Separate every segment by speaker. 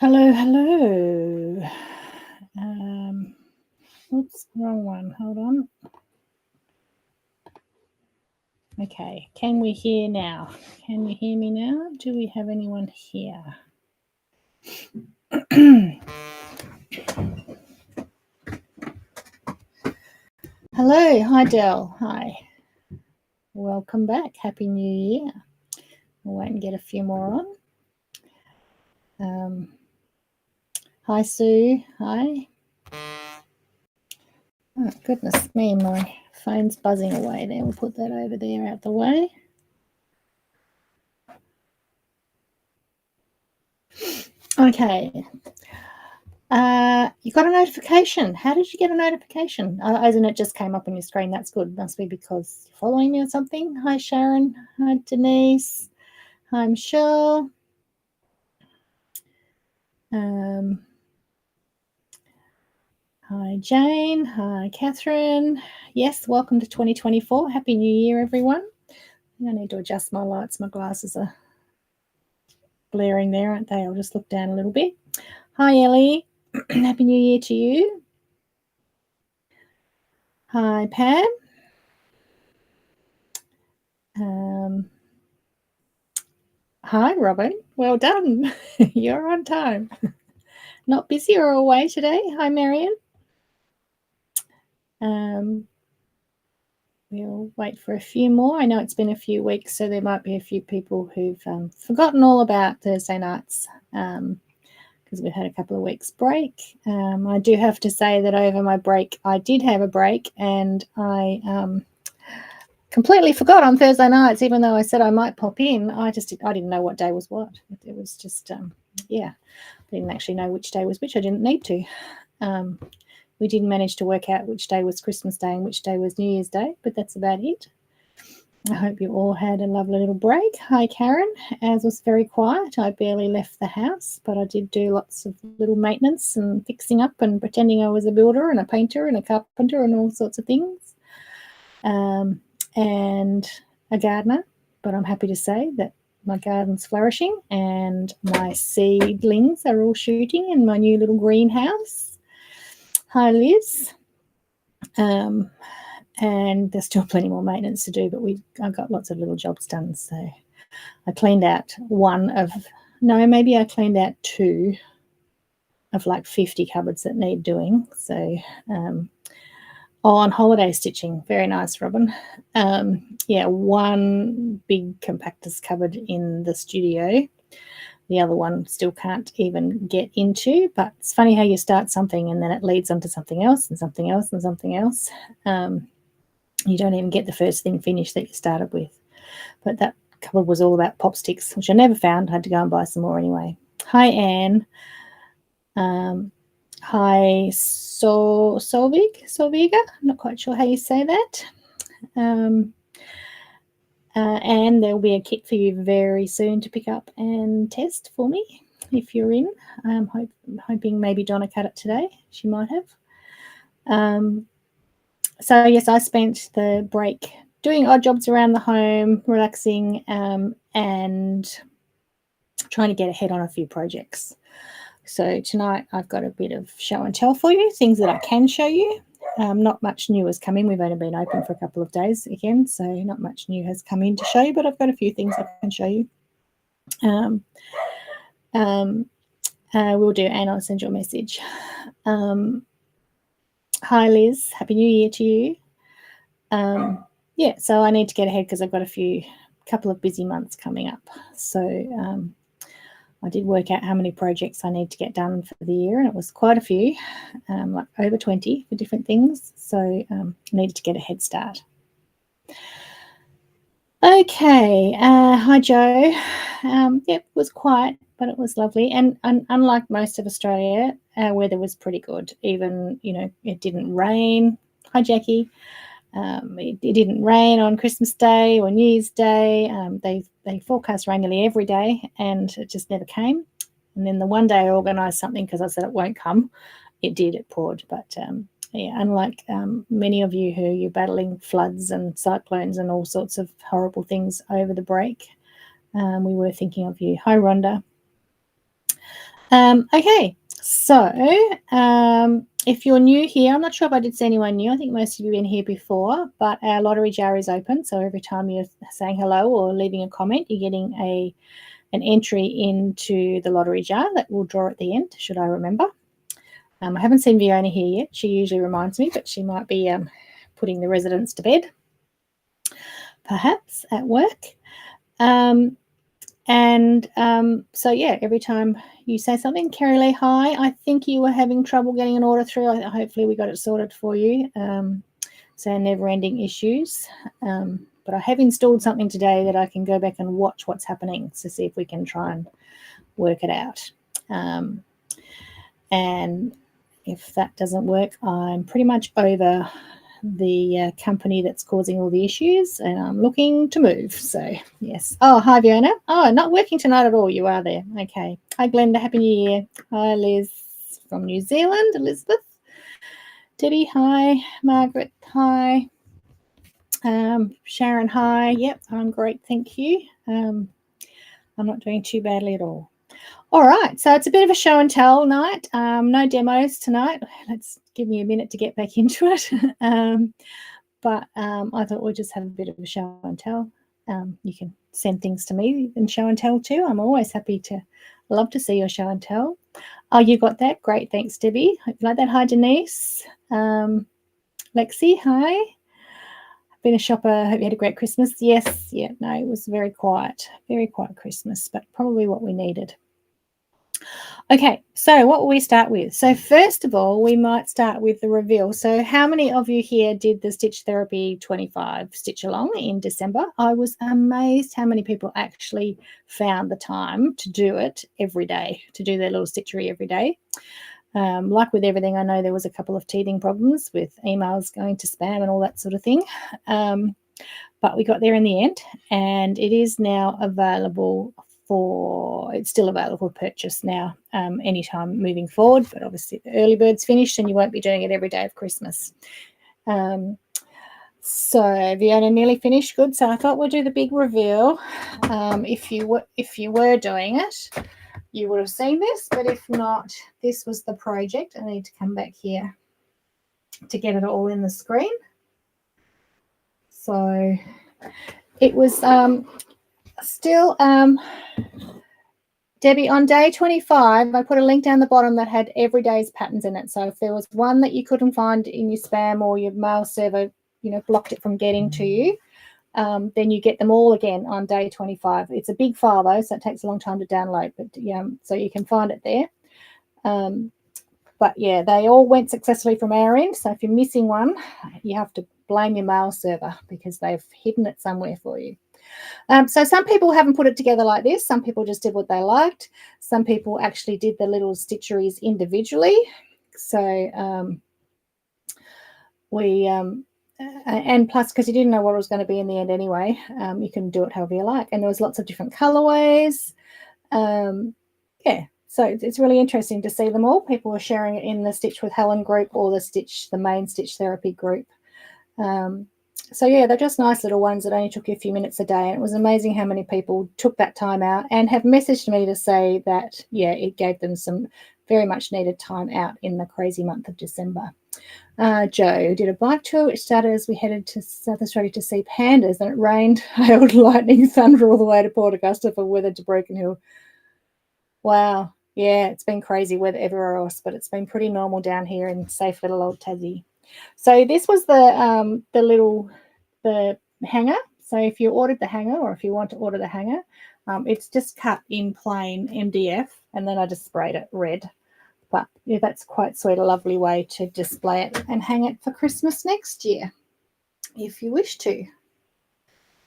Speaker 1: Hello, hello. Oops, wrong one. Hold on. Okay, can we hear now? Can you hear me now? Do we have anyone here? Hello, hi Del. Hi. Welcome back. Happy New Year. We'll wait and get a few more on. Hi Sue. Hi. Oh, goodness me, my phone's buzzing away there. We'll put that over there out the way. Okay. You got a notification. How did you get a notification? As in it just came up on your screen. That's good. Must be because you're following me or something. Hi, Sharon. Hi, Denise. Hi, Michelle. Hi, Jane. Hi, Catherine. Yes, welcome to 2024. Happy New Year, everyone. I need to adjust my lights. My glasses are blaring there, aren't they? I'll just look down a little bit. Hi, Ellie. Happy New Year to you. Hi, Pam. Hi, Robin. Well done. You're on time. Not busy or away today. Hi, Marion. We'll wait for a few more. I know it's been a few weeks, so there might be a few people who've forgotten all about Thursday nights because we've had a couple of weeks break. I do have to say that over my break, I did have a break, and I completely forgot on Thursday nights, even though I said I might pop in. I didn't know what day was what. It was just, I didn't actually know which day was which. I didn't need to. We didn't manage to work out which day was Christmas Day and which day was New Year's Day, but that's about it. I hope you all had a lovely little break. Hi, Karen. As was very quiet. I barely left the house, but I did do lots of little maintenance and fixing up and pretending I was a builder and a painter and a carpenter and all sorts of things. And a gardener, but I'm happy to say that my garden's flourishing and my seedlings are all shooting in my new little greenhouse. Hi, Liz. And there's still plenty more maintenance to do, but I got lots of little jobs done. So I cleaned out I cleaned out 2 of like 50 cupboards that need doing. So on holiday stitching, very nice, Robin. 1 big compactors cupboard in the studio. The other one still can't even get into, but it's funny how you start something and then it leads on to something else and something else and something else. You don't even get the first thing finished that you started with. But that cupboard was all about pop sticks, which I never found. I had to go and buy some more anyway. Hi, Anne. Hi, Solviga. I'm not quite sure how you say that. And there'll be a kit for you very soon to pick up and test for me if you're in. I'm hoping maybe Donna cut it today. She might have. So yes, I spent the break doing odd jobs around the home, relaxing, and trying to get ahead on a few projects. So tonight I've got a bit of show and tell for you, things that I can show you. Not much new has come in. We've only been open for a couple of days again, so not much new has come in to show you, but I've got a few things I can show you. Will do, and I'll send you a message. Hi, Liz. Happy New Year to you. So I need to get ahead because I've got a couple of busy months coming up. So I did work out how many projects I need to get done for the year, and it was quite a few, like over 20 for different things. So I needed to get a head start. Okay. Hi, Joe. It was quiet, but it was lovely. And unlike most of Australia, our weather was pretty good. Even, it didn't rain. Hi, Jackie. It didn't rain on Christmas Day or New Year's Day. They forecast rain nearly every day, and it just never came. And then the one day I organised something because I said it won't come. It did. It poured. But unlike many of you who you're battling floods and cyclones and all sorts of horrible things over the break, we were thinking of you. Hi, Rhonda. Okay, so if you're new here, I'm not sure if I did see anyone new. I think most of you have been here before, but our lottery jar is open. So every time you're saying hello or leaving a comment, you're getting an entry into the lottery jar that we'll draw at the end, should I remember. I haven't seen Fiona here yet. She usually reminds me, but she might be putting the residents to bed, perhaps at work. So yeah, every time you say something, Kerry Lee, hi. I think you were having trouble getting an order through. Hopefully we got it sorted for you. So never-ending issues. But I have installed something today that I can go back and watch what's happening to see if we can try and work it out. And if that doesn't work, I'm pretty much over the company that's causing all the issues, and I'm looking to move. So yes. Oh, hi Fiona. Oh, not working tonight at all. You are there. Okay. Hi Glenda. Happy New Year. Hi Liz from New Zealand. Elizabeth. Debbie. Hi. Margaret. Hi. Sharon. Hi. Yep. I'm great. Thank you. I'm not doing too badly at all. All right, so it's a bit of a show and tell night. No demos tonight. Let's give me a minute to get back into it. But I thought we'd just have a bit of a show and tell. You can send things to me and show and tell too. I'm always happy to, love to see your show and tell. Oh, you got that? Great, thanks, Debbie. Hope you like that. Hi, Denise. Lexi, hi. Been a shopper. Hope you had a great Christmas. Yes, yeah, no, it was very quiet Christmas, but probably what we needed. Okay, so what will we start with? So first of all, we might start with the reveal. So how many of you here did the Stitch Therapy 25 Stitch Along in December? I was amazed how many people actually found the time to do it every day, to do their little stitchery every day. Like with everything, I know there was a couple of teething problems with emails going to spam and all that sort of thing. But we got there in the end, and it is now available it's still available for purchase now anytime moving forward, but obviously the early bird's finished and you won't be doing it every day of Christmas. So Fiona nearly finished. Good. So I thought we'll do the big reveal. If you were doing it, you would have seen this, but if not, this was the project. I need to come back here to get it all in the screen. So it was still Debbie, on day 25, I put a link down the bottom that had every day's patterns in it. So if there was one that you couldn't find in your spam or your mail server, blocked it from getting to you, then you get them all again on day 25. It's a big file though, so it takes a long time to download, but so you can find it there. But yeah, they all went successfully from our end. So if you're missing one, you have to blame your mail server because they've hidden it somewhere for you. So some people haven't put it together like this. Some people just did what they liked. Some people actually did the little stitcheries individually. So and plus, because you didn't know what it was going to be in the end anyway, you can do it however you like. And there was lots of different colorways. Yeah, so it's really interesting to see them all. People were sharing it in the Stitch with Helen group or the main Stitch Therapy group. So yeah, they're just nice little ones that only took you a few minutes a day. And it was amazing how many people took that time out and have messaged me to say that, yeah, it gave them some very much needed time out in the crazy month of December. Joe did a bike tour, which started as we headed to South Australia to see pandas, and it rained, hailed, lightning, thunder all the way to Port Augusta for weather to Broken Hill. Wow. Yeah, it's been crazy weather everywhere else, but it's been pretty normal down here in safe little old Tassie. So this was the hanger. So if you ordered the hanger, or if you want to order the hanger, it's just cut in plain MDF, and then I just sprayed it red. But yeah, that's quite sweet, a lovely way to display it and hang it for Christmas next year, if you wish to.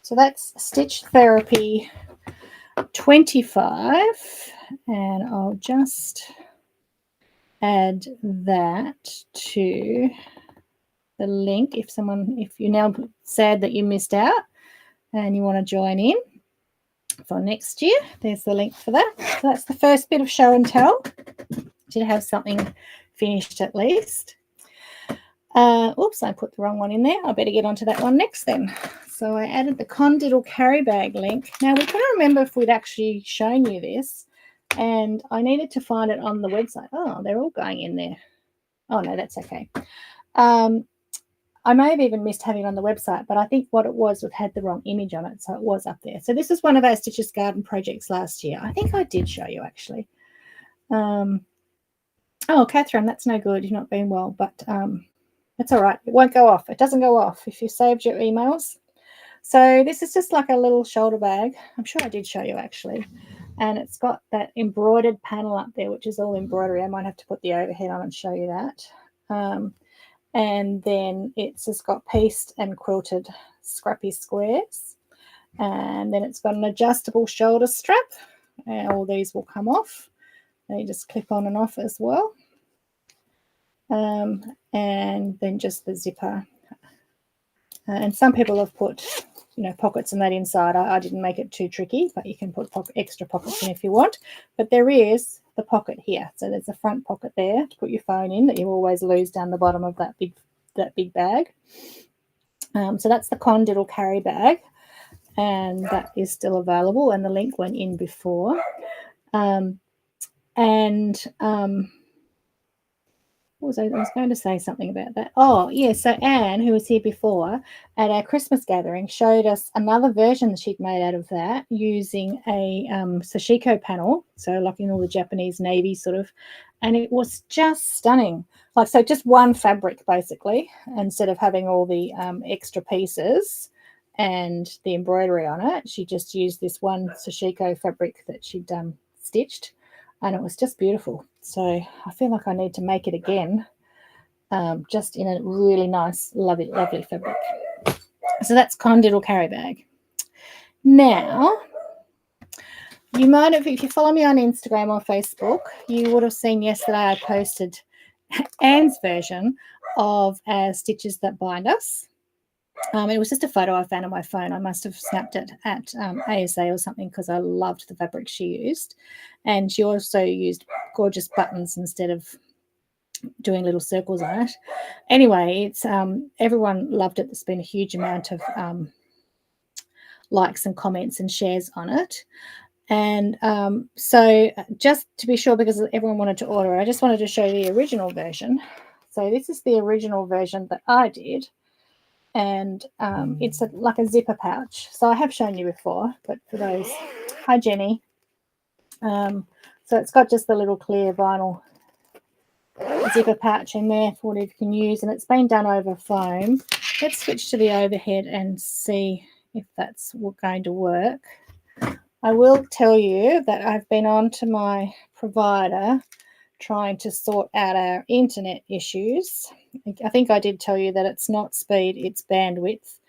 Speaker 1: So that's Stitch Therapy 25, and I'll just add that to the link if you're now sad that you missed out and you want to join in for next year. There's the link for that. So that's the first bit of show and tell. Did have something finished at least. Oops, I put the wrong one in there. I better get onto that one next then. So I added the Condiddle carry bag link. Now we couldn't remember if we'd actually shown you this. and I needed to find it on the website. Oh, they're all going in there. Oh, no, that's okay. I may have even missed having it on the website, but I think what it was had the wrong image on it, so it was up there. So this is one of our Stitches Garden projects last year. I think I did show you, actually. Oh, Catherine, that's no good. You've not been well, but that's all right. It won't go off. It doesn't go off if you saved your emails. So this is just like a little shoulder bag. I'm sure I did show you, actually. And it's got that embroidered panel up there, which is all embroidery. I might have to put the overhead on and show you that. And then it's just got pieced and quilted scrappy squares. And then it's got an adjustable shoulder strap. And all these will come off. They just clip on and off as well. And then just the zipper. And some people have put, pockets and that inside. I didn't make it too tricky, but you can put extra pockets in if you want. But there is the pocket here. So there's a front pocket there to put your phone in that you always lose down the bottom of that big bag. So that's the Condiddle carry bag, and that is still available, and the link went in before. I was going to say something about that. Oh, yeah. So Anne, who was here before at our Christmas gathering, showed us another version that she'd made out of that using a sashiko panel. So like in all the Japanese Navy sort of, and it was just stunning. Like, so just one fabric basically, instead of having all the extra pieces and the embroidery on it, she just used this one sashiko fabric that she'd stitched. And it was just beautiful. So I feel like I need to make it again, just in a really nice, lovely, lovely fabric. So that's Condiddle carry bag. Now, you might have, if you follow me on Instagram or Facebook, you would have seen yesterday I posted Anne's version of our Stitches That Bind Us. It was just a photo I found on my phone. I must have snapped it at ASA or something because I loved the fabric she used. And she also used gorgeous buttons instead of doing little circles on it. Anyway, it's everyone loved it. There's been a huge amount of likes and comments and shares on it. And so just to be sure, because everyone wanted to order, I just wanted to show the original version. So this is the original version that I did. And it's like a zipper pouch. So I have shown you before, but for those, hi Jenny. So it's got just the little clear vinyl zipper pouch in there for whatever you can use, and it's been done over foam. Let's switch to the overhead and see if that's going to work. I will tell you that I've been on to my provider trying to sort out our internet issues. I think I did tell you that it's not speed, it's bandwidth.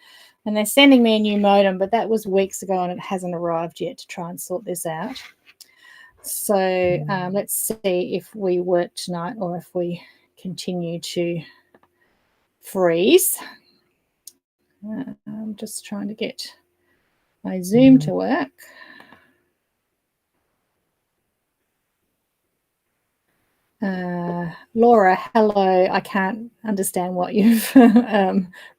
Speaker 1: And they're sending me a new modem, but that was weeks ago and it hasn't arrived yet to try and sort this out. So let's see if we work tonight or if we continue to freeze. I'm just trying to get my Zoom to work. Laura, hello. I can't understand what you've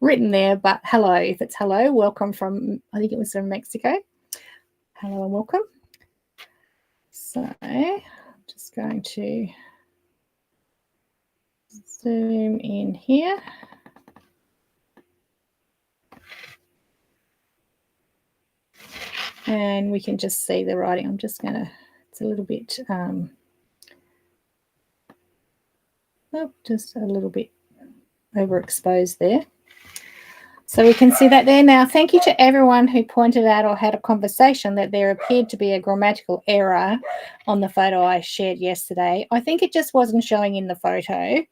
Speaker 1: written there, but hello. If it's hello, welcome from, I think it was from Mexico. Hello and welcome. So I'm just going to zoom in here. And we can just see the writing. I'm just going to, it's a little bit, just a little bit overexposed there. So we can see that there. Now, thank you to everyone who pointed out or had a conversation that there appeared to be a grammatical error on the photo I shared yesterday. I think it just wasn't showing in the photo,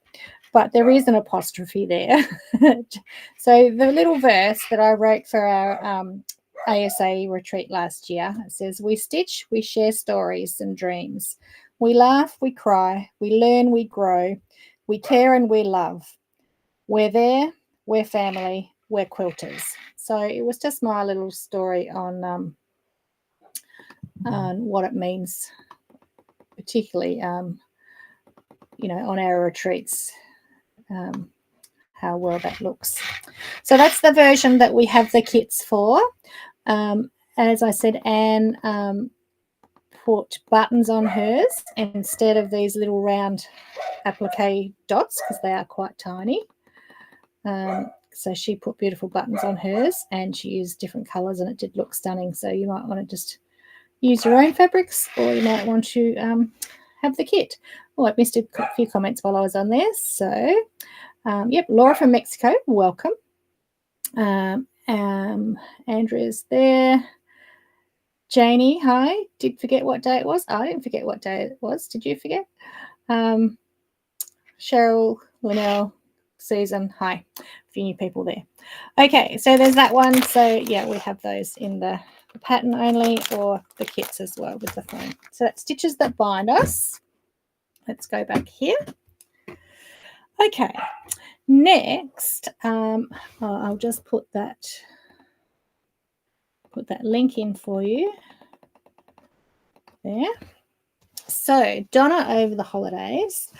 Speaker 1: but there is an apostrophe there. So the little verse that I wrote for our ASA retreat last year, it says, we stitch, we share stories and dreams. We laugh, we cry, we learn, we grow. We care and we love. We're there, we're family, we're quilters. So it was just my little story on what it means, particularly, on our retreats, how well that looks. So that's the version that we have the kits for. As I said, Anne put buttons on hers instead of these little round applique dots because they are quite tiny. So she put beautiful buttons on hers, and she used different colours, and it did look stunning. So you might want to just use your own fabrics, or you might want to have the kit. Oh, I missed a few comments while I was on there. So, yep, Laura from Mexico, welcome. Andrea's there. Janie, hi. Did forget what day it was? I didn't forget what day it was. Did you forget? Cheryl, Linnell, Susan, hi. A few new people there. Okay, so there's that one. So, yeah, we have those in the pattern only or the kits as well with the foam. So that's Stitches That Bind Us. Let's go back here. Okay, next, I'll just put that link in for you there. So Donna, over the holidays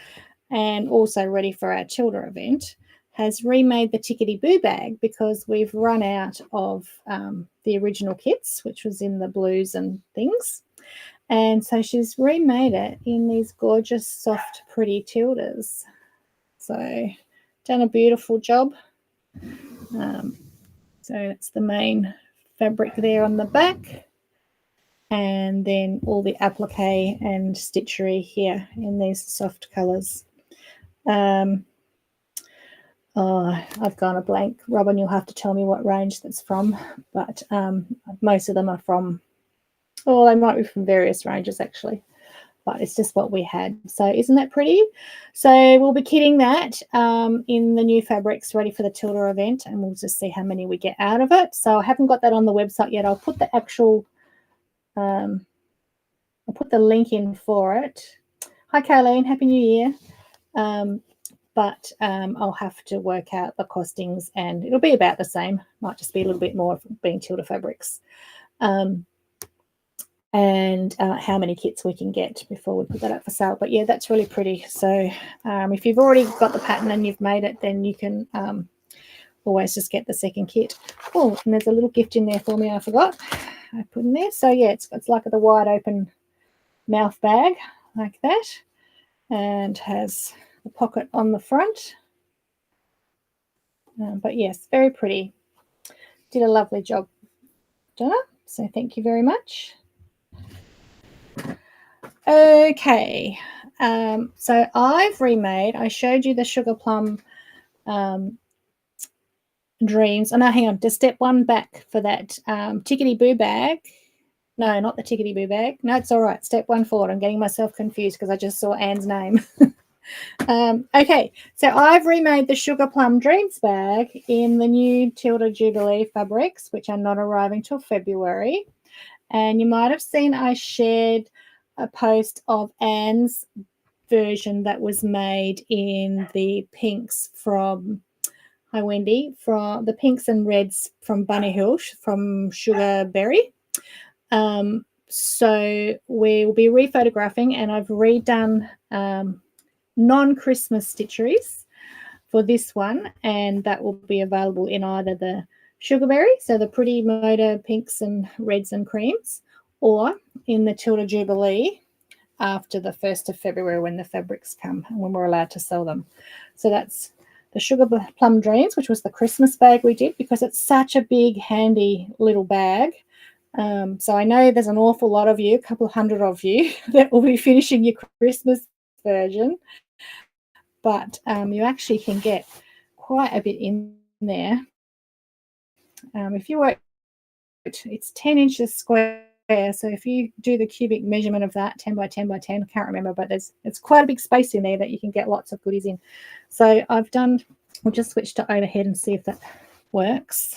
Speaker 1: and also ready for our Tilda event, has remade the Tickety Boo bag because we've run out of the original kits, which was in the blues and things. And so she's remade it in these gorgeous, soft, pretty Tildas. So done a beautiful job. So that's the main fabric there on the back. And then all the applique and stitchery here in these soft colours. I've gone a blank. Robin, you'll have to tell me what range that's from. But most of them are from, they might be from various ranges actually. But it's just what we had. So isn't that pretty? So we'll be kitting that in the new fabrics ready for the Tilda event, and we'll just see how many we get out of it. So I haven't got that on the website yet. I'll put the actual, I'll put the link in for it. Hi, Kayleen. Happy New Year. But I'll have to work out the costings, and it'll be about the same. Might just be a little bit more being Tilda fabrics. And how many kits we can get before we put that up for sale. But yeah, that's really pretty. So if you've already got the pattern and you've made it, then you can always just get the second kit. Oh, and there's a little gift in there for me I forgot. I put in there. So yeah, it's like the wide open mouth bag like that, and has the pocket on the front. But yes, very pretty. Did a lovely job, Donna. So thank you very much. Okay, so I've remade, I showed you the Sugar Plum Dreams. Oh, no, hang on, just step one back for that Tickety Boo bag. No, not the Tickety Boo bag. No, it's all right. Step one forward. I'm getting myself confused because I just saw Anne's name. Okay, so I've remade the Sugar Plum Dreams bag in the new Tilda Jubilee fabrics, which are not arriving till February. And you might have seen I shared a post of Anne's version that was made in the pinks from, hi Wendy, from the pinks and reds from Bunny Hill from Sugar Berry. So we will be rephotographing, and I've redone non-Christmas stitcheries for this one, and that will be available in either the Sugarberry, so the pretty motor pinks and reds and creams, or in the Tilda Jubilee after the 1st of February when the fabrics come and when we're allowed to sell them. So that's the Sugar Plum Dreams, which was the Christmas bag we did because it's such a big, handy little bag. So I know there's an awful lot of you, a couple of hundred of you, that will be finishing your Christmas version. But you actually can get quite a bit in there. If you work, it's 10 inches square. So if you do the cubic measurement of that, 10 by 10 by 10, I can't remember, but it's quite a big space in there that you can get lots of goodies in. So we'll just switch to overhead and see if that works.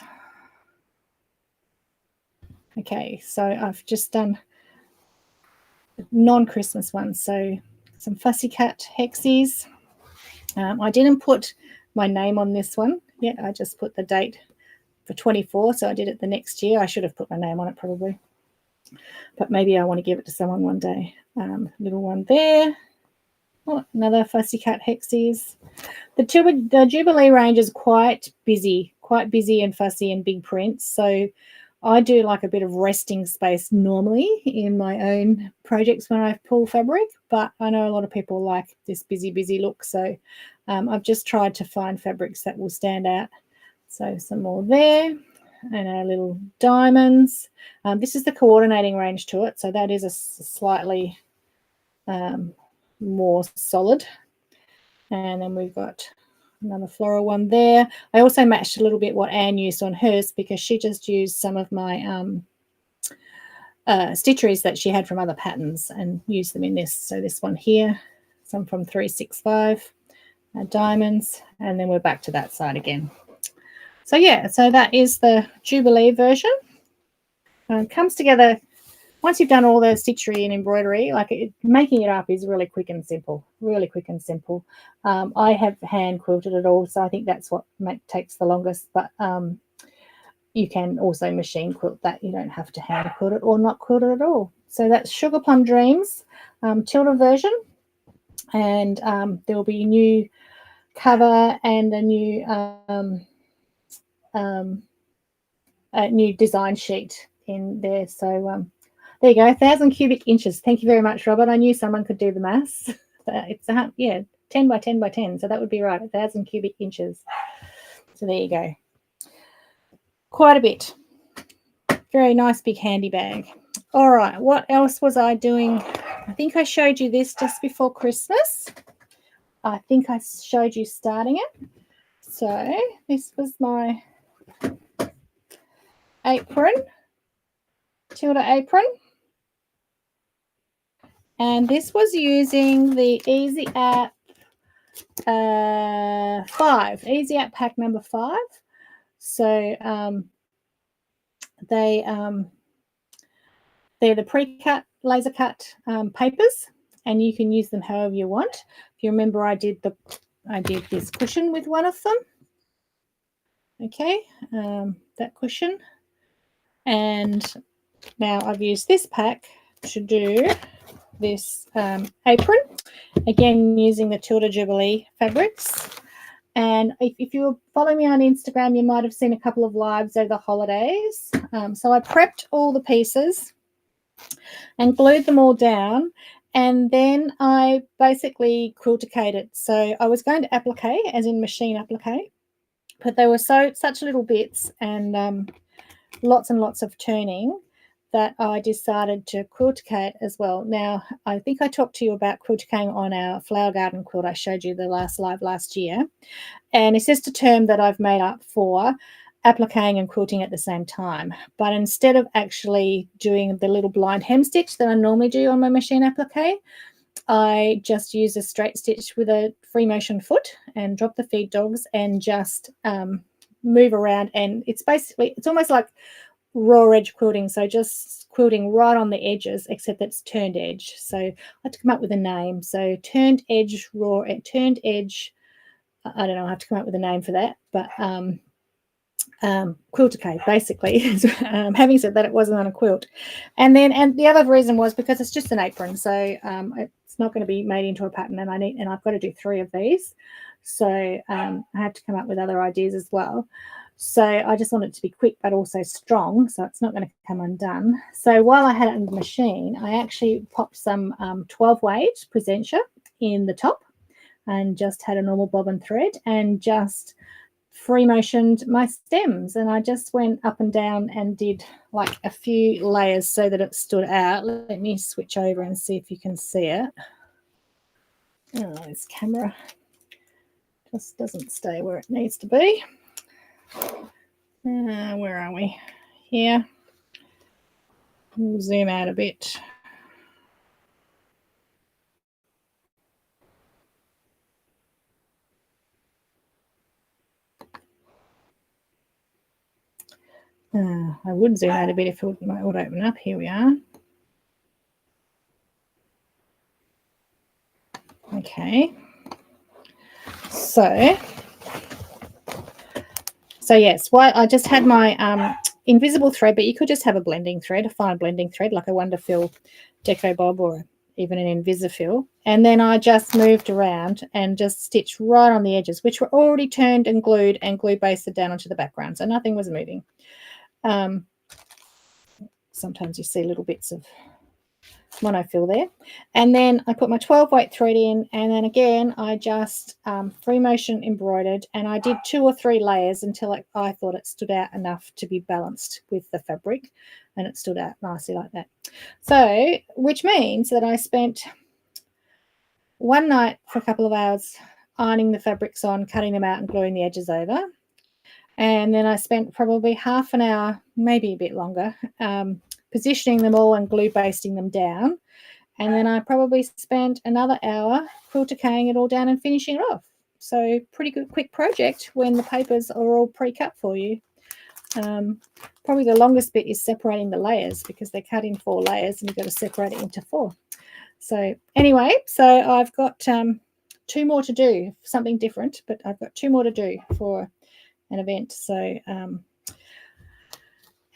Speaker 1: Okay, so I've just done non-Christmas ones. So some fussy cut hexies. I didn't put my name on this one yet. I just put the date for 24, so I did it the next year. I should have put my name on it probably, but maybe I want to give it to someone one day. Little one there. Oh, another fussy cut hexies. The Jubilee range is quite busy and fussy and big prints. So I do like a bit of resting space normally in my own projects when I pull fabric, but I know a lot of people like this busy look. So I've just tried to find fabrics that will stand out. So some more there, and our little diamonds. This is the coordinating range to it, so that is a slightly more solid. And then we've got another floral one there. I also matched a little bit what Anne used on hers, because she just used some of my stitcheries that she had from other patterns and used them in this. So this one here, some from 365 diamonds, and then we're back to that side again. So yeah, so that is the Jubilee version. It comes together once you've done all the stitchery and embroidery. Like making it up is really quick and simple. Really quick and simple. I have hand quilted it all, so I think that's what takes the longest. But you can also machine quilt that. You don't have to hand quilt it or not quilt it at all. So that's Sugar Plum Dreams Tilda version, and there will be a new cover and a new design sheet in there. So there you go, 1,000 cubic inches. Thank you very much, Robert. I knew someone could do the maths. It's 10 by 10 by 10, so that would be right, 1,000 cubic inches. So there you go. Quite a bit. Very nice big handy bag. All right, what else was I doing? I think I showed you this just before Christmas. I think I showed you starting it. So this was my apron, Tilda apron. And this was using the Easy App 5, Easy App pack number 5. So they're the pre-cut, laser cut papers, and you can use them however you want. If you remember, I did this cushion with one of them. Okay, that cushion. And now I've used this pack to do this apron, again using the Tilda Jubilee fabrics. And if you were following me on Instagram, you might have seen a couple of lives over the holidays. So I prepped all the pieces and glued them all down, and then I basically quilticated. So I was going to applique, as in machine applique, but they were such little bits and lots and lots of turning that I decided to quilticate as well. Now, I think I talked to you about quilticating on our flower garden quilt I showed you the last live last year. And it's just a term that I've made up for appliquing and quilting at the same time. But instead of actually doing the little blind hem stitch that I normally do on my machine applique, I just use a straight stitch with a free motion foot and drop the feed dogs and just move around. And it's almost like raw edge quilting, so just quilting right on the edges, except it's turned edge. So I have to come up with a name. So turned edge, turned edge, I don't know, I have to come up with a name for that, but quilticate basically. Having said that, it wasn't on a quilt. And the other reason was because it's just an apron, so it's not going to be made into a pattern, and I've got to do 3 of these, so I have to come up with other ideas as well. So I just want it to be quick but also strong, so it's not going to come undone. So while I had it in the machine, I actually popped some 12 weight Presentia in the top and just had a normal bobbin thread and just free motioned my stems, and I just went up and down and did like a few layers so that it stood out. Let me switch over and see if you can see it. Oh, this camera just doesn't stay where it needs to be. Where are we? Here. We'll zoom out a bit. I would zoom out a bit if it would open up. Here we are. Okay. So yes, well, I just had my invisible thread, but you could just have a blending thread, a fine blending thread, like a Wonderfill Deco Bob or even an Invisifill. And then I just moved around and just stitched right on the edges, which were already turned and glue basted down onto the background. So nothing was moving. sometimes you see little bits of monofill there. And then I put my 12 weight thread in, and then again I just free motion embroidered, and I did 2 or 3 layers until I thought it stood out enough to be balanced with the fabric, and it stood out nicely like that. So which means that I spent one night for a couple of hours ironing the fabrics on, cutting them out and gluing the edges over. And then I spent probably half an hour, maybe a bit longer, positioning them all and glue basting them down. And then I probably spent another hour quilt decaying it all down and finishing it off. So pretty good quick project when the papers are all pre-cut for you. Probably the longest bit is separating the layers, because they're cut in 4 layers and you've got to separate it into 4. So anyway, so I've got 2 more to do, something different, but I've got 2 more to do for an event. So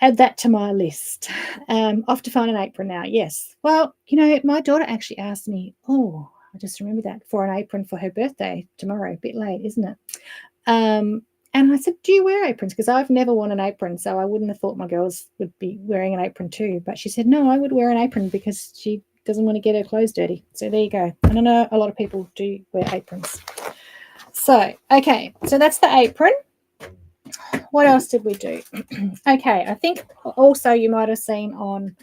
Speaker 1: add that to my list. Off to find an apron now. Yes. Well, you know, my daughter actually asked me, oh, I just remember that, for an apron for her birthday tomorrow. A bit late, isn't it? And I said, do you wear aprons? Because I've never worn an apron, so I wouldn't have thought my girls would be wearing an apron too. But she said, no, I would wear an apron because she doesn't want to get her clothes dirty. So there you go. And I know a lot of people do wear aprons. So, okay, so that's the apron. What else did we do? Okay, I think also you might have seen on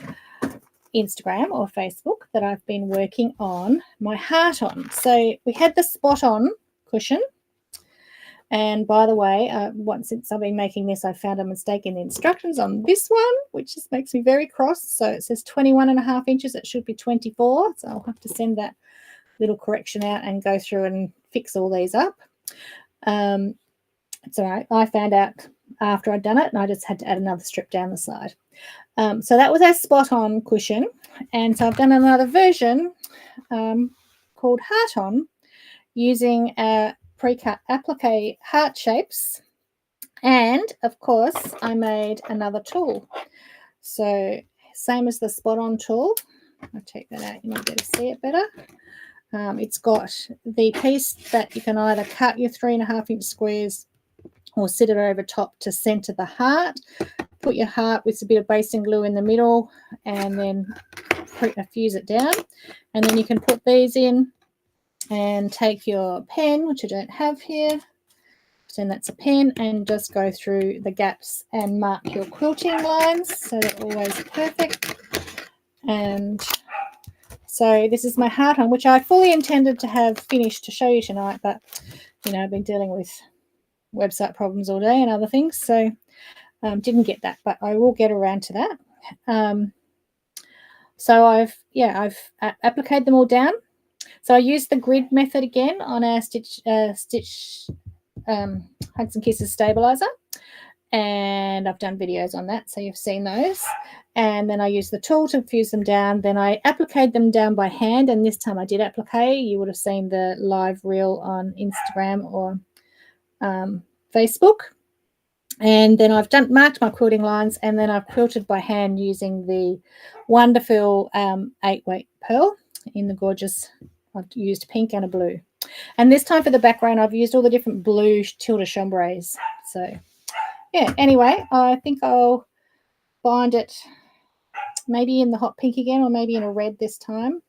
Speaker 1: Instagram or Facebook that I've been working on my heart on. So we had the spot on cushion. And by the way, once since I've been making this, I found a mistake in the instructions on this one, which just makes me very cross. So it says 21.5 inches. It should be 24. So I'll have to send that little correction out and go through and fix all these up. It's all right. I found out after I'd done it, and I just had to add another strip down the side. So that was our spot on cushion. And so I've done another version called heart on, using a pre-cut applique heart shapes. And of course I made another tool. So same as the spot on tool. I'll take that out, you might be able to see it better. It's got the piece that you can either cut your 3.5 inch squares or sit it over top to center the heart. Put your heart with a bit of basting glue in the middle, and then fuse it down. And then you can put these in and take your pen, which I don't have here, pretend that's a pen, and just go through the gaps and mark your quilting lines so they're always perfect. And so this is my heart on, which I fully intended to have finished to show you tonight, but you know, I've been dealing with website problems all day and other things, so didn't get that, but I will get around to that. So I've appliqued them all down. So I used the grid method again on our Stitch Hugs and Kisses stabilizer, and I've done videos on that, so you've seen those. And then I used the tool to fuse them down. Then I appliqued them down by hand, and this time I did applique. You would have seen the live reel on Instagram or Facebook. And then I've marked my quilting lines, and then I've quilted by hand using the wonderful 8-weight pearl in the gorgeous, I've used pink and a blue. And this time for the background, I've used all the different blue Tilda chambrays. So yeah, anyway, I think I'll bind it maybe in the hot pink again, or maybe in a red this time.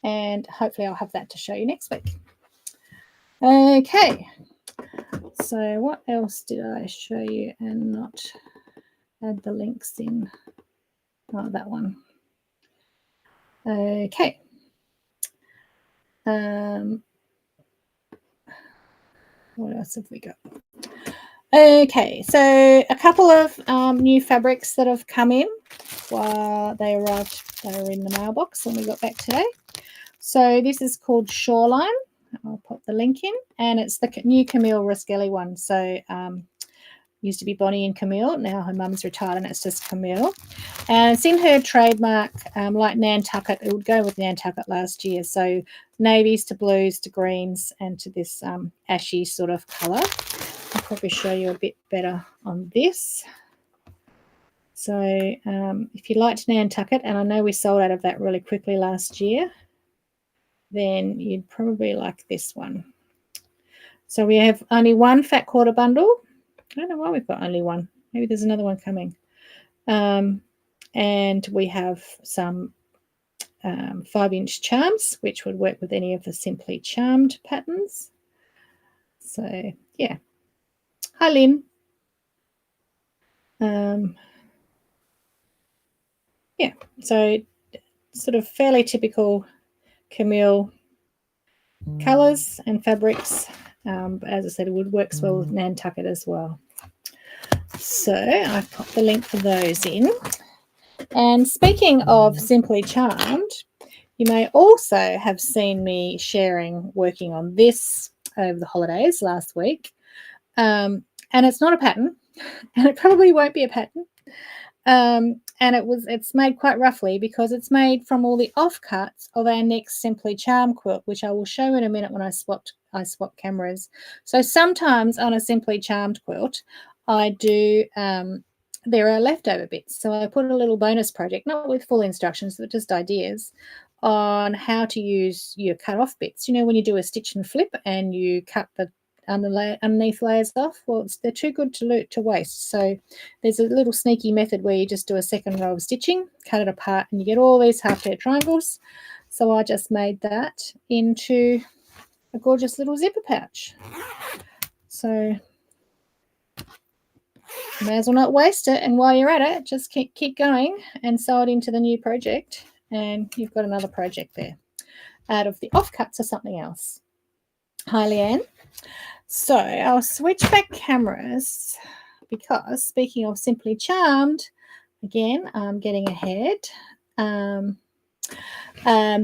Speaker 1: And hopefully I'll have that to show you next week. Okay. So what else did I show you and not add the links in? Oh, that one. Okay. What else have we got? Okay, so a couple of new fabrics that have come in while they arrived. They were in the mailbox when we got back today. So this is called Shoreline. I'll pop the link in, and it's the new Camille Raskelli one. So used to be Bonnie and Camille. Now her mum's retired and it's just Camille. And it's in her trademark, like Nantucket. It would go with Nantucket last year. So navies to blues to greens and to this ashy sort of colour. I'll probably show you a bit better on this. So if you liked Nantucket, and I know we sold out of that really quickly last year, then you'd probably like this one. So we have only one fat quarter bundle. I don't know why we've got only one. Maybe there's another one coming. And And we have some 5-inch charms, which would work with any of the Simply Charmed patterns. So, yeah. Hi, Lynn. Yeah, so sort of fairly typical Camille colours and fabrics. As I said, it would work well with Nantucket as well. So I've popped the link for those in. And speaking of Simply Charmed, you may also have seen me working on this over the holidays last week. And it's not a pattern, and it probably won't be a pattern. And it's made quite roughly because it's made from all the offcuts of our next Simply Charm quilt, which I will show in a minute when I swap cameras. So sometimes on a Simply Charmed quilt, I do there are leftover bits. So I put a little bonus project, not with full instructions, but just ideas on how to use your cut off bits. You know, when you do a stitch and flip and you cut the underneath layers off, well, they're too good to waste. So there's a little sneaky method where you just do a second row of stitching, cut it apart, and you get all these half-tear triangles. So I just made that into a gorgeous little zipper pouch. So you may as well not waste it, and while you're at it, just keep going and sew it into the new project, and you've got another project there out of the offcuts or something else. Hi, Leanne. So I'll switch back cameras because, speaking of Simply Charmed, again, I'm getting ahead. The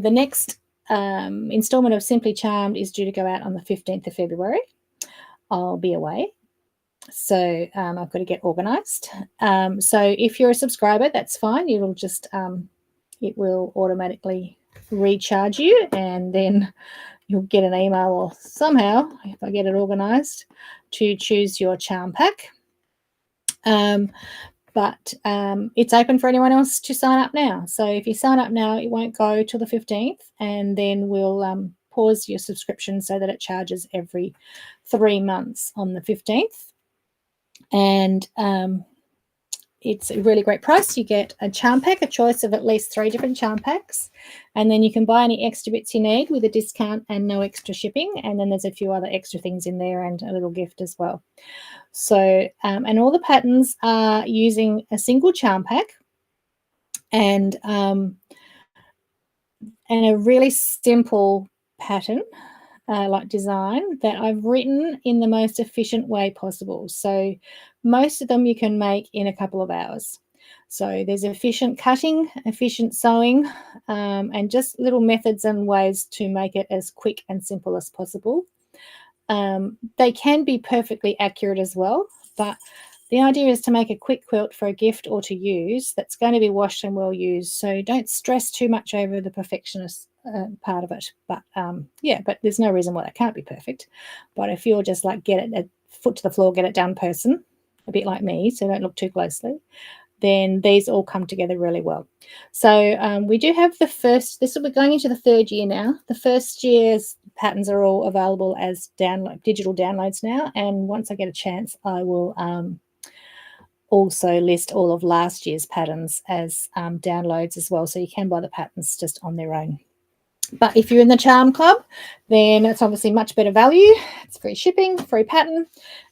Speaker 1: next installment of Simply Charmed is due to go out on the 15th of February. I'll be away, so I've got to get organised. So if you're a subscriber, that's fine. It'll just it will automatically recharge you, and then you'll get an email or somehow, if I get it organised, to choose your charm pack. But it's open for anyone else to sign up now. So if you sign up now, it won't go till the 15th, and then we'll pause your subscription so that it charges every 3 months on the 15th. And it's a really great price. You get a charm pack, a choice of at least 3 different charm packs, and then you can buy any extra bits you need with a discount and no extra shipping. And then there's a few other extra things in there and a little gift as well. So, and all the patterns are using a single charm pack and a really simple pattern like design that I've written in the most efficient way possible. So most of them you can make in a couple of hours. So there's efficient cutting, efficient sewing, and just little methods and ways to make it as quick and simple as possible. They can be perfectly accurate as well, but the idea is to make a quick quilt for a gift or to use that's going to be washed and well used. So don't stress too much over the perfectionist part of it. But but there's no reason why that can't be perfect. But if you're just like get it foot to the floor, get it done person, a bit like me, so don't look too closely, then these all come together really well. So we do have we're going into the 3rd year now. The first year's patterns are all available as digital downloads now. And once I get a chance, I will also list all of last year's patterns as downloads as well. So you can buy the patterns just on their own. But if you're in the Charm Club, then it's obviously much better value. It's free shipping, free pattern,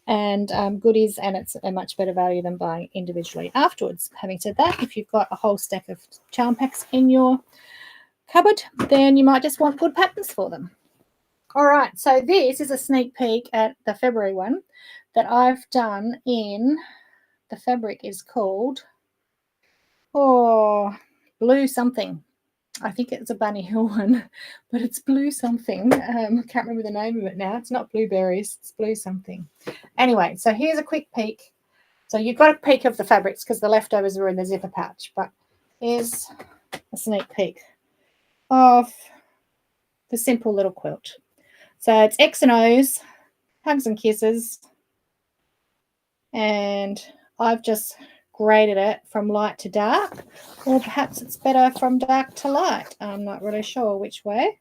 Speaker 1: and goodies, and it's a much better value than buying individually afterwards. Having said that, if you've got a whole stack of charm packs in your cupboard, then you might just want good patterns for them. All right, so this is a sneak peek at the February one that I've done in, the fabric is called, blue something. I think it's a Bunny Hill one, but it's blue something. I can't remember the name of it now. It's not blueberries, it's blue something. Anyway, so here's a quick peek. So you've got a peek of the fabrics because the leftovers are in the zipper pouch, but here's a sneak peek of the simple little quilt. So it's X and O's, hugs and kisses, and I've just graded it from light to dark, or perhaps it's better from dark to light. I'm not really sure which way.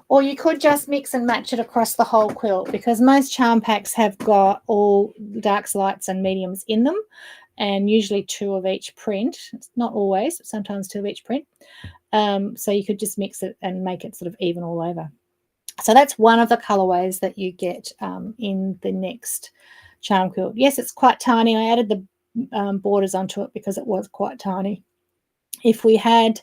Speaker 1: Or you could just mix and match it across the whole quilt, because most charm packs have got all darks, lights and mediums in them, and usually 2 of each print. Not always, but sometimes 2 of each print. So you could just mix it and make it sort of even all over. So that's one of the colorways that you get in the next charm quilt. Yes, it's quite tiny. I added the borders onto it because it was quite tiny. If we had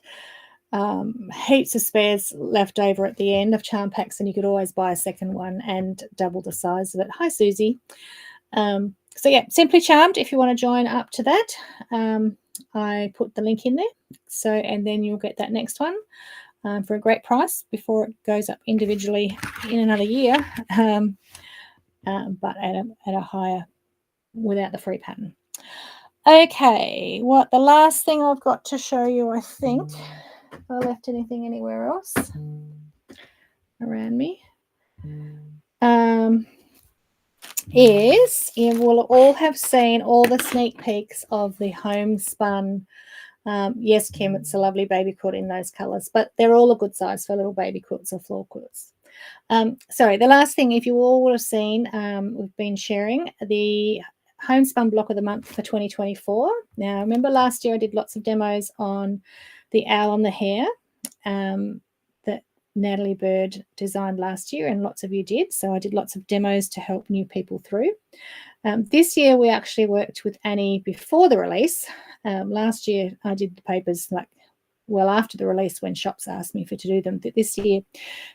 Speaker 1: heaps of spares left over at the end of charm packs, and you could always buy a second one and double the size of it. Hi, Susie. So yeah, Simply Charmed, if you want to join up to that, I put the link in there. So, and then you'll get that next one for a great price before it goes up individually in another year, but at a higher, without the free pattern. Okay, what the last thing I've got to show you, I think, if I left anything anywhere else around me, is you will all have seen all the sneak peeks of the Homespun. Yes, Kim, it's a lovely baby quilt in those colours, but they're all a good size for little baby quilts or floor quilts. Sorry, the last thing, if you all would have seen, we've been sharing the Homespun Block of the Month for 2024. Now, remember last year I did lots of demos on the owl on the hair that Natalie Bird designed last year, and lots of you did. So I did lots of demos to help new people through. This year we actually worked with Annie before the release. Last year I did the papers well after the release when shops asked me to do them. But this year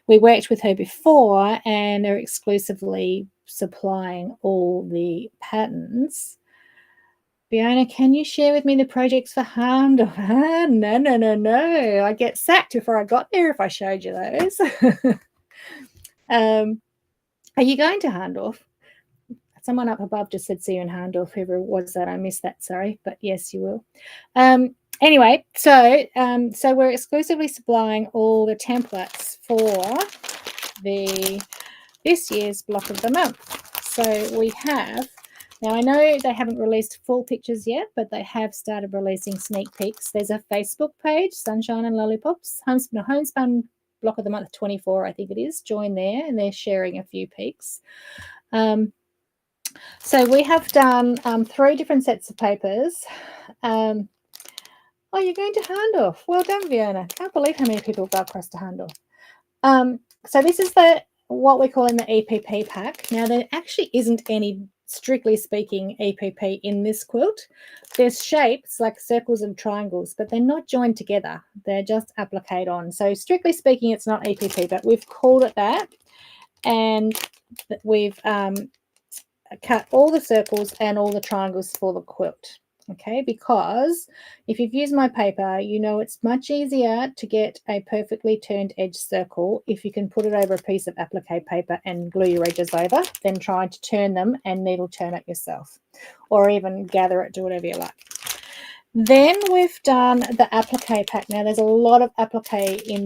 Speaker 1: we worked with her before, and they're exclusively supplying all the patterns. Fiona, can you share with me the projects for Harmdorf? No. I'd get sacked before I got there if I showed you those. Are you going to Harmdorf? Someone up above just said see you in Harmdorf. Whoever it was that, I missed that, sorry. But yes, you will. Anyway, so we're exclusively supplying all the templates for this year's Block of the Month. So we have, now I know they haven't released full pictures yet, but they have started releasing sneak peeks. There's a Facebook page, Sunshine and Lollipops, Homespun Block of the Month 24, I think it is. Join there, and they're sharing a few peeks. So we have done 3 different sets of papers. Oh, you're going to Harmdorf. Well done, Fiona. Can't believe how many people go across to Harmdorf. So this is what we're calling the EPP pack. Now, there actually isn't any, strictly speaking, EPP in this quilt. There's shapes like circles and triangles, but they're not joined together. They're just appliqued on. So strictly speaking, it's not EPP, but we've called it that. And we've cut all the circles and all the triangles for the quilt. Okay, because if you've used my paper, you know it's much easier to get a perfectly turned edge circle if you can put it over a piece of applique paper and glue your edges over than trying to turn them and needle turn it yourself, or even gather it, do whatever you like. Then we've done the applique pack. Now there's a lot of applique in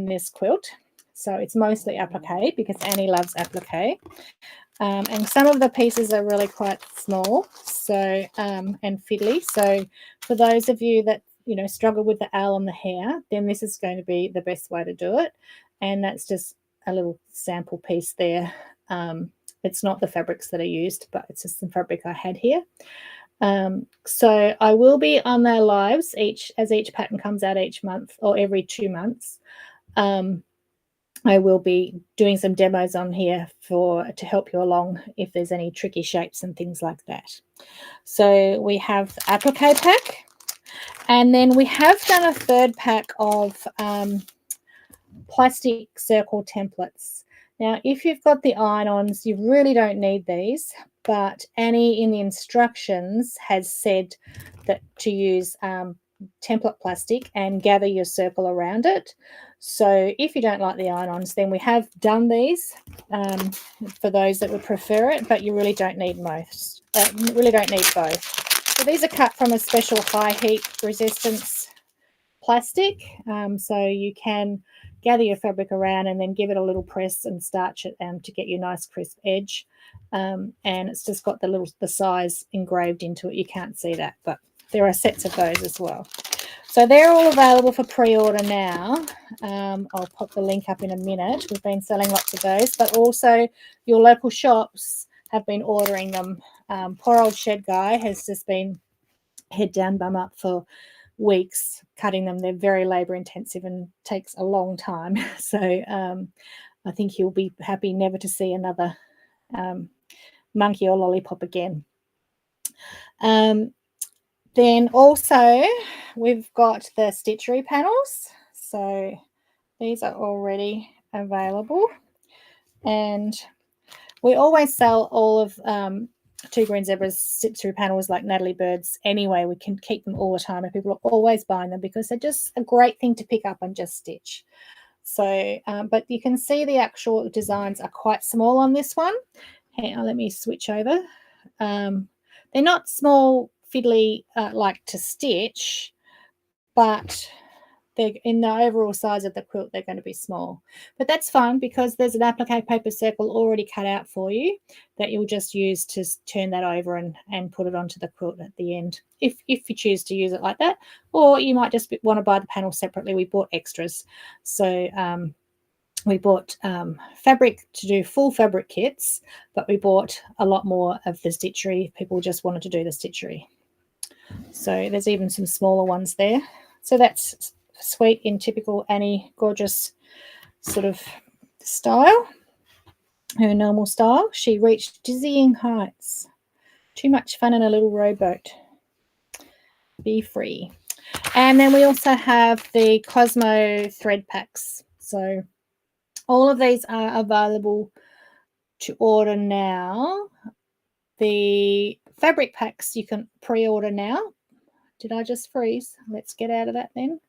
Speaker 1: this quilt, so it's mostly applique because Annie loves applique. And some of the pieces are really quite small, so and fiddly. So for those of you that struggle with the owl on the hair, then this is going to be the best way to do it. And that's just a little sample piece there. It's not the fabrics that are used, but it's just some fabric I had here. So I will be on their lives as each pattern comes out each month or every 2 months. I will be doing some demos on here to help you along if there's any tricky shapes and things like that. So we have the applique pack, and then we have done a third pack of plastic circle templates. Now, if you've got the iron-ons, you really don't need these, but Annie in the instructions has said that to use template plastic and gather your circle around it. So if you don't like the iron-ons, then we have done these for those that would prefer it, but you really don't need both. So these are cut from a special high heat resistance plastic, so you can gather your fabric around and then give it a little press and starch it to get your nice crisp edge. And it's just got the size engraved into it. You can't see that, but there are sets of those as well. So they're all available for pre-order now. I'll pop the link up in a minute. We've been selling lots of those, but also your local shops have been ordering them. Poor old shed guy has just been head down, bum up for weeks cutting them. They're very labor intensive and takes a long time. So I think he'll be happy never to see another monkey or lollipop again. Then also we've got the stitchery panels. So these are already available, and we always sell all of Two Green Zebras stitchery panels like Natalie Bird's anyway. We can keep them all the time, and people are always buying them because they're just a great thing to pick up and just stitch. So, but you can see the actual designs are quite small on this one. Hang on, let me switch over. They're not small, fiddly, like to stitch, but they're in the overall size of the quilt, they're going to be small. But that's fine because there's an applique paper circle already cut out for you that you'll just use to turn that over and put it onto the quilt at the end, if you choose to use it like that. Or you might just want to buy the panel separately. We bought extras. So we bought fabric to do full fabric kits, but we bought a lot more of the stitchery. People just wanted to do the stitchery. So there's even some smaller ones there. So that's sweet in typical Annie Gorgeous sort of style, her normal style. She reached dizzying heights. Too much fun in a little rowboat. Be free. And then we also have the Cosmo thread packs. So all of these are available to order now. The fabric packs you can pre-order now. Did I just freeze? Let's get out of that then.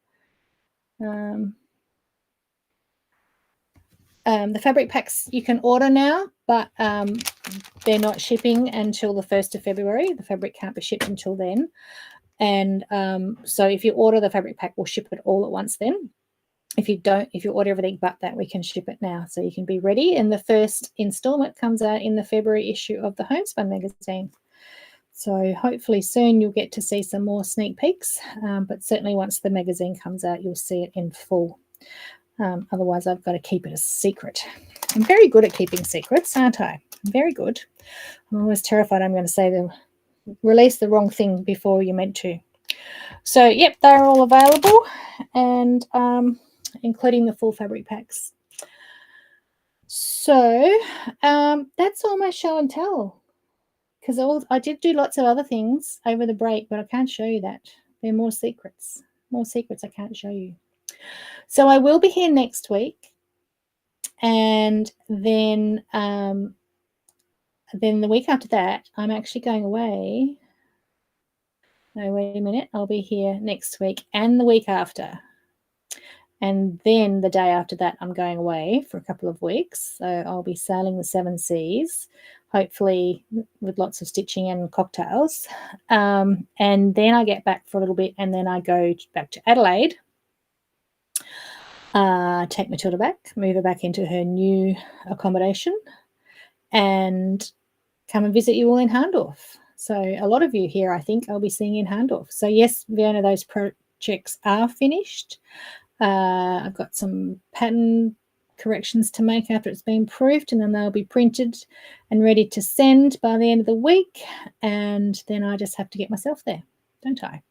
Speaker 1: The fabric packs you can order now, but they're not shipping until the 1st of February. The fabric can't be shipped until then. And so if you order the fabric pack, we'll ship it all at once then. If you order everything but that, we can ship it now. So you can be ready. And the first installment comes out in the February issue of the Homespun magazine. So hopefully soon you'll get to see some more sneak peeks, but certainly once the magazine comes out, you'll see it in full. Otherwise, I've got to keep it a secret. I'm very good at keeping secrets, aren't I? I'm very good. I'm always terrified I'm going to release the wrong thing before you're meant to. So, yep, they're all available, and including the full fabric packs. So that's all my show and tell. Because I did do lots of other things over the break, but I can't show you that. There are more secrets. More secrets I can't show you. So I will be here next week. And then the week after that, I'm actually going away. No, wait a minute. I'll be here next week and the week after. And then the day after that, I'm going away for a couple of weeks. So I'll be sailing the 7 seas, hopefully with lots of stitching and cocktails. And then I get back for a little bit, and then I go back to Adelaide, take Matilda back, move her back into her new accommodation, and come and visit you all in Harndorf. So a lot of you here, I think, I'll be seeing in Harndorf. So yes, Fiona, those projects are finished. I've got some pattern corrections to make after it's been proofed, and then they'll be printed and ready to send by the end of the week. And then I just have to get myself there, don't I?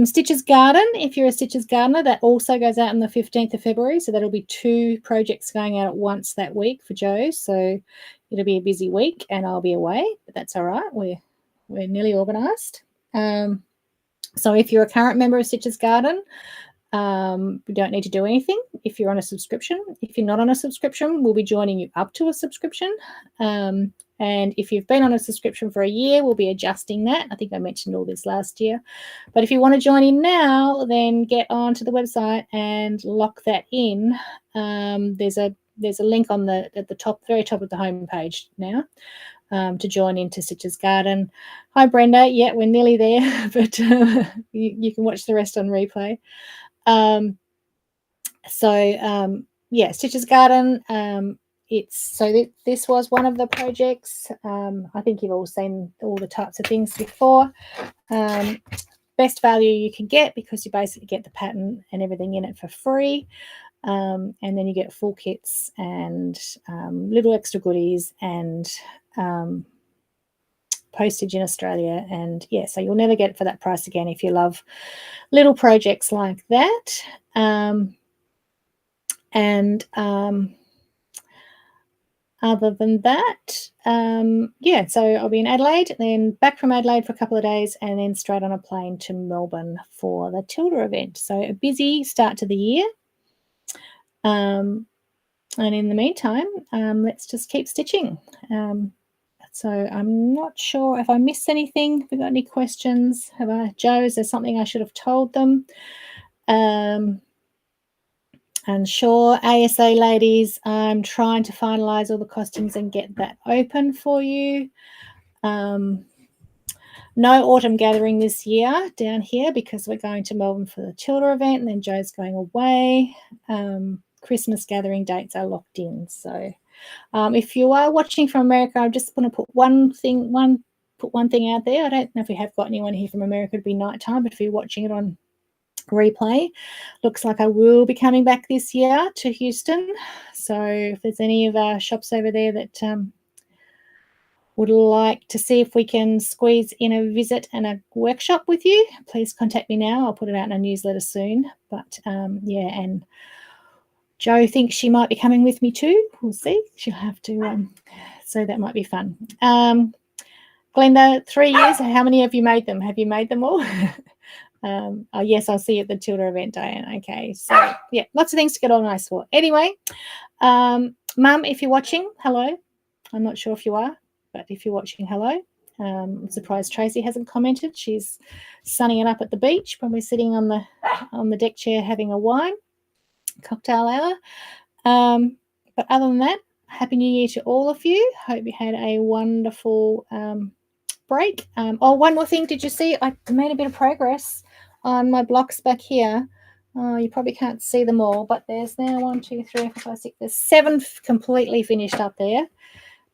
Speaker 1: Stitches Garden, if you're a Stitches Gardener, that also goes out on the 15th of February. So that'll be 2 projects going out at once that week for Jo. So it'll be a busy week and I'll be away, but that's all right. We're nearly organised. So if you're a current member of Stitches Garden, we don't need to do anything if you're on a subscription. If you're not on a subscription, we'll be joining you up to a subscription. And if you've been on a subscription for a year, we'll be adjusting that. I think I mentioned all this last year. But if you want to join in now, then get onto the website and lock that in. There's a link at the top, very top of the homepage now. To join into Stitches Garden. Hi, Brenda. Yeah, we're nearly there, but you can watch the rest on replay. Yeah, Stitches Garden. This was one of the projects. I think you've all seen all the types of things before. best value you can get, because you basically get the pattern and everything in it for free. And then you get full kits and little extra goodies and postage in Australia. And yeah, so you'll never get it for that price again if you love little projects like that. Other than that, yeah, so I'll be in Adelaide, then back from Adelaide for a couple of days, and then straight on a plane to Melbourne for the Tilda event. So a busy start to the year. And in the meantime, let's just keep stitching. So I'm not sure if I missed anything. Have we got any questions? Joe, is there something I should have told them? And sure, ASA ladies, I'm trying to finalise all the costumes and get that open for you. No autumn gathering this year down here because we're going to Melbourne for the Tilda event, and then Joe's going away. Christmas gathering dates are locked in. So if you are watching from America, I just want to put one thing out there. I don't know if we have got anyone here from America. It'd be nighttime, but if you're watching it on replay, looks like I will be coming back this year to Houston. So if there's any of our shops over there that would like to see if we can squeeze in a visit and a workshop with you, please contact me now. I'll put it out in a newsletter soon. But yeah, and Jo thinks she might be coming with me too. We'll see. She'll have to, so that might be fun. Glenda, 3 years. How many have you made them? Have you made them all? Oh, yes, I'll see you at the Tilda event, Diane. Okay, so yeah, lots of things to get organised for. Anyway, Mum, if you're watching, hello. I'm not sure if you are, but if you're watching, hello. I'm surprised Tracy hasn't commented. She's sunning it up at the beach when we're sitting on the deck chair having a wine, cocktail hour. But other than that, Happy New Year to all of you. Hope you had a wonderful break. Oh, one more thing. Did you see I made a bit of progress on my blocks back here? You probably can't see them all, but there's now 1, 2, 3, 4, 5, 6. There's 7 completely finished up there,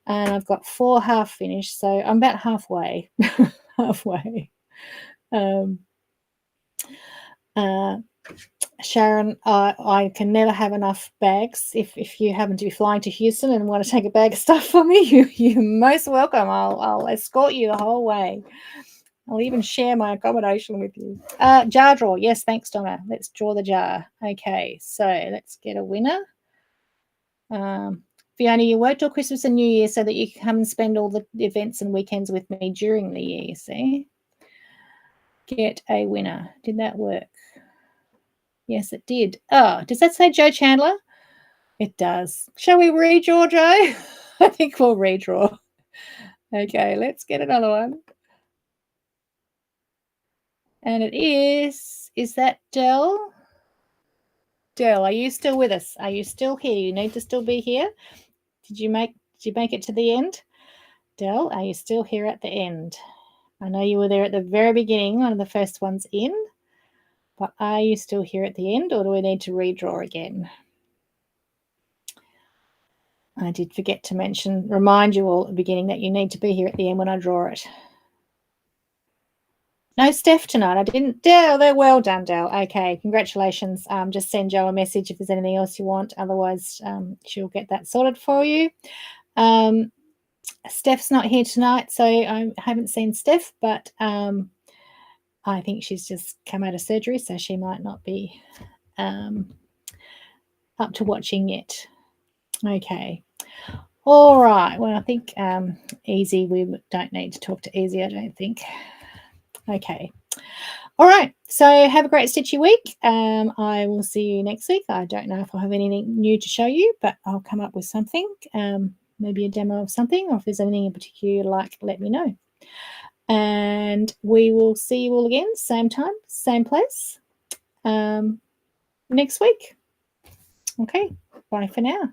Speaker 1: and I've got 4 half finished. So I'm about halfway. halfway. Sharon, I can never have enough bags. If you happen to be flying to Houston and want to take a bag of stuff for me, you're most welcome. I'll escort you the whole way. I'll even share my accommodation with you. Jar draw. Yes, thanks, Donna. Let's draw the jar. Okay, so let's get a winner. Fiona, you work till Christmas and New Year so that you can come and spend all the events and weekends with me during the year, you see? Get a winner. Did that work? Yes, it did. Oh, does that say Joe Chandler? It does. Shall we redraw, Joe? I think we'll redraw. Okay, let's get another one. And it is that Dell? Dell, are you still with us? Are you still here? You need to still be here. Did you make it to the end? Dell, are you still here at the end? I know you were there at the very beginning, one of the first ones in. But are you still here at the end, or do we need to redraw again? I did forget to remind you all at the beginning that you need to be here at the end when I draw it. No Steph tonight. I didn't. Dell, they're well done, Dell. Okay, congratulations. Just send Jo a message if there's anything else you want. Otherwise, she'll get that sorted for you. Steph's not here tonight, so I haven't seen Steph, but I think she's just come out of surgery, so she might not be up to watching yet. Okay. All right. Well, I think Easy, we don't need to talk to Easy, I don't think. Okay. All right. So have a great stitchy week. I will see you next week. I don't know if I'll have anything new to show you, but I'll come up with something, maybe a demo of something, or if there's anything in particular you'd like, let me know. And we will see you all again, same time, same place, next week. Okay. Bye for now.